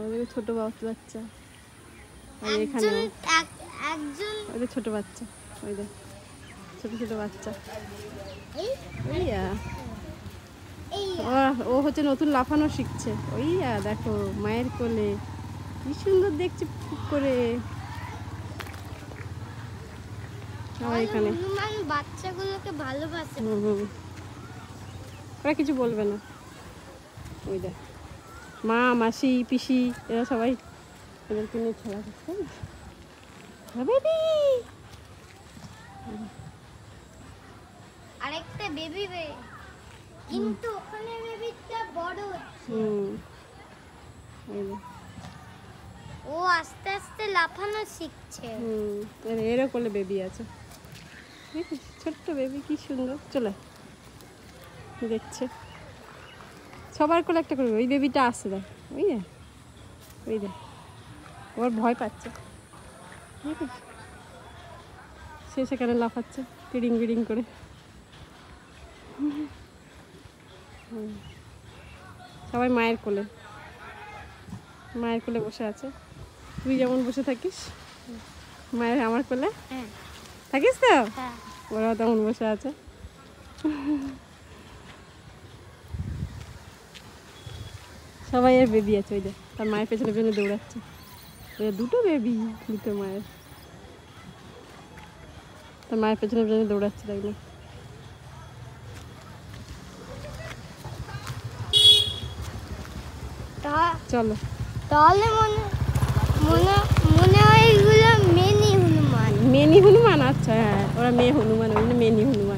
ওদের ছোট বাচ্চা, আর এখানে ওদের ছোট বাচ্চা, ওই দেখ ছোট ছোট বাচ্চা। ও হচ্ছে নতুন লাফানো শিখছে। দেখো মায়ের কোলে কি সুন্দর দেখছে করে। এখানে বাচ্চাগুলোকে ভালোবাসে, ওরা কিছু বলবে না। ওই দেখ মা মাসি পিসি এরা সবাই এদেরকে নিয়ে খেলা করছে। আরেকটা বেবি, কিন্তু ওখানে বেবিটা বড় হচ্ছে। ও আস্তে আস্তে লাফানো শিখছে। এরও কোলে বেবি আছে, ছোট্ট বেবি কি সুন্দর চলে দেখছে। সবার কোলে একটা করে। ওই বেবিটা আসছে দেখ, ওই দেখ ওর ভয় পাচ্ছে, সে সেখানে লাফাচ্ছে টিডিং বিডিং করে। সবাই মায়ের কোলে বসে আছে। তুই যেমন বসে থাকিস মায়ের আমার কোলে থাকিস তো, ওরাও তেমন বসে আছে। সবাই এর বেবি আছে, ওই যে তার মায়ের পেছনে পেছনে দৌড়াচ্ছে। দুটো বেবি, দুটো মায়ের, তার মায়ের পেছনে পেছনে দৌড়াচ্ছে তাই না। চলো তাহলে মনে হয় এগুলো মেনি হনুমান। আচ্ছা হ্যাঁ, ওরা মেয়ে হনুমান, ওই মেনি হনুমান।